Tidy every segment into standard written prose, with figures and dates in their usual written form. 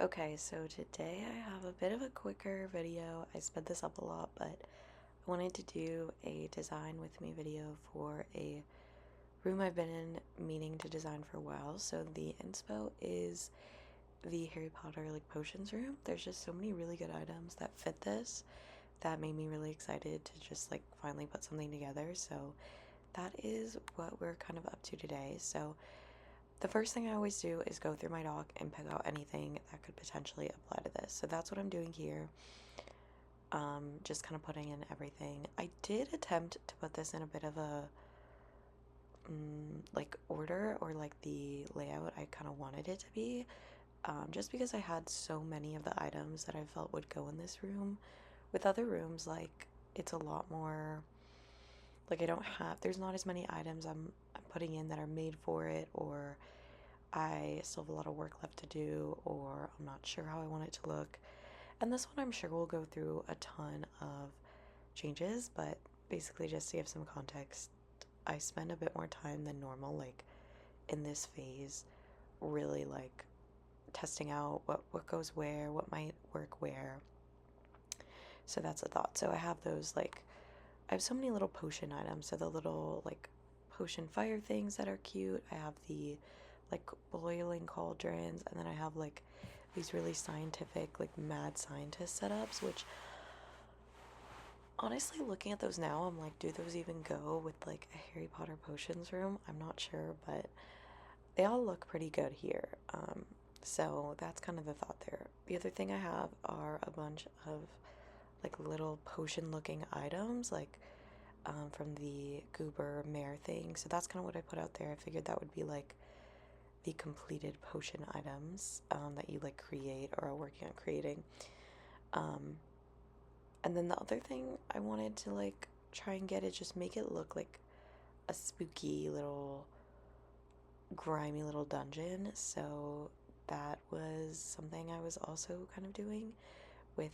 Okay, so today I have a bit of a quicker video. I sped this up a lot, but I wanted to do a design with me video for a room I've been in meaning to design for a while. So the inspo is the Harry Potter like potions room. There's just so many really good items that fit this that made me really excited to just like finally put something together. So that is what we're kind of up to today. So the first thing I always do is go through my doc and pick out anything that could potentially apply to this. So that's what I'm doing here. Just kind of putting in everything. I did attempt to put this in a bit of a like order or like the layout I kind of wanted it to be. Just because I had so many of the items that I felt would go in this room. With other rooms, like it's a lot more like there's not as many items I'm putting in that are made for it, or I still have a lot of work left to do, or I'm not sure how I want it to look. And this one I'm sure will go through a ton of changes, but basically just to give some context, I spend a bit more time than normal, like in this phase, really like testing out what goes where, what might work where. So that's a thought. So I have those like I have so many little potion items. So the little like potion fire things that are cute. I have the like boiling cauldrons, and then I have like these really scientific, like mad scientist setups, which honestly, looking at those now, I'm like, do those even go with like a Harry Potter potions room? I'm not sure, but they all look pretty good here. So that's kind of the thought there. The other thing I have are a bunch of like little potion looking items, like from the Goober Mare thing. So that's kind of what I put out there. I figured that would be like the completed potion items that you like create or are working on creating. Um, and then the other thing I wanted to like try and get is just make it look like a spooky little grimy little dungeon. So that was something I was also kind of doing with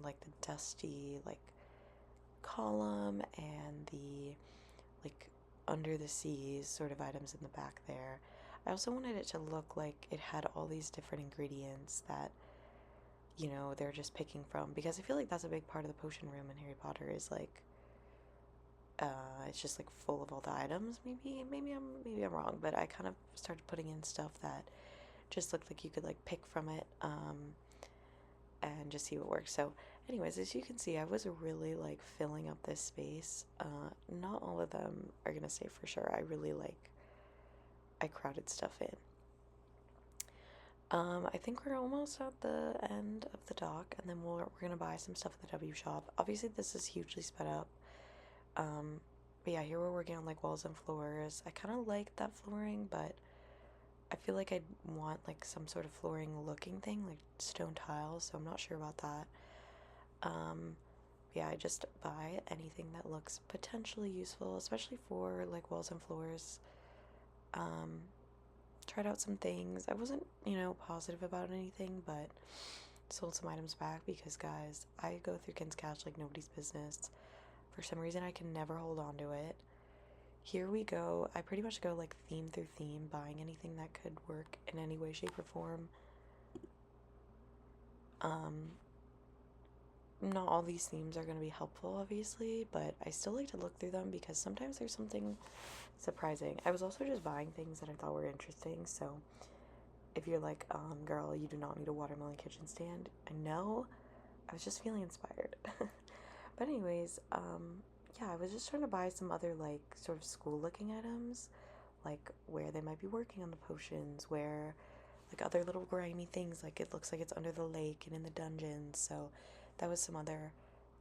like the dusty like column and the like under the seas sort of items in the back there. I also wanted it to look like it had all these different ingredients that, they're just picking from, because I feel like that's a big part of the potion room in Harry Potter is like it's just like full of all the items. Maybe I'm wrong, but I kind of started putting in stuff that just looked like you could like pick from it and just see what works. So anyways, as you can see, I was really like filling up this space. Not all of them are gonna stay for sure. I crowded stuff in. I think we're almost at the end of the dock, and then we're gonna buy some stuff at the W shop. Obviously, this is hugely sped up. But yeah, here we're working on like walls and floors. I kind of like that flooring, but I feel like I'd want like some sort of flooring looking thing, like stone tiles. So I'm not sure about that. Yeah, I just buy anything that looks potentially useful, especially for like walls and floors. Um, Tried out some things. I wasn't, positive about anything, but sold some items back because, guys, I go through Kin's Cash like nobody's business. For some reason, I can never hold on to it. Here we go. I pretty much go like theme through theme, buying anything that could work in any way, shape, or form. Not all these themes are going to be helpful, obviously, but I still like to look through them because sometimes there's something surprising. I was also just buying things that I thought were interesting, so if you're like, girl, you do not need a watermelon kitchen stand, I know, I was just feeling inspired. But anyways, yeah, I was just trying to buy some other, like, sort of school-looking items, like, where they might be working on the potions, where, like, other little grimy things, like, it looks like it's under the lake and in the dungeons, so that was some other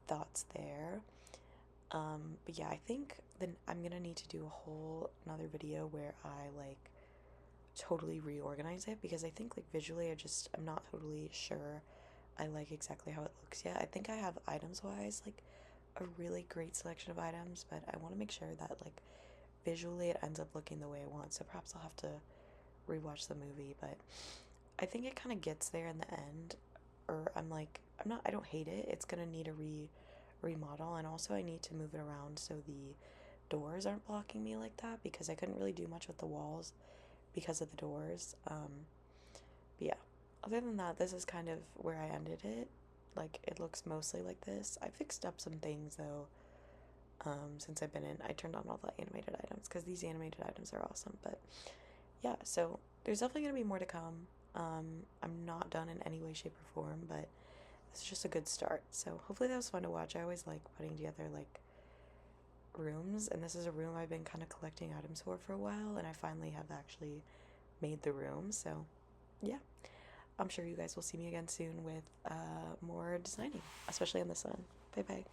thoughts there. But yeah, I think then I'm gonna need to do a whole another video where I, like, totally reorganize it, because I think like visually I'm not totally sure I like exactly how it looks yet. I think I have items wise like a really great selection of items, but I want to make sure that like visually it ends up looking the way I want. So perhaps I'll have to rewatch the movie, but I think it kind of gets there in the end. Or I don't hate it. It's gonna need a remodel, and also I need to move it around so the doors aren't blocking me like that, because I couldn't really do much with the walls because of the doors. But yeah, other than that, this is kind of where I ended it. Like, it looks mostly like this. I fixed up some things, though, since I've been in. I turned on all the animated items, because these animated items are awesome. But, yeah, so there's definitely going to be more to come. I'm not done in any way, shape, or form, but this is just a good start. So, hopefully that was fun to watch. I always like putting together, like, rooms, and this is a room I've been kind of collecting items for a while, and I finally have actually made the room. So, yeah. I'm sure you guys will see me again soon with more designing, especially on this one. Bye bye.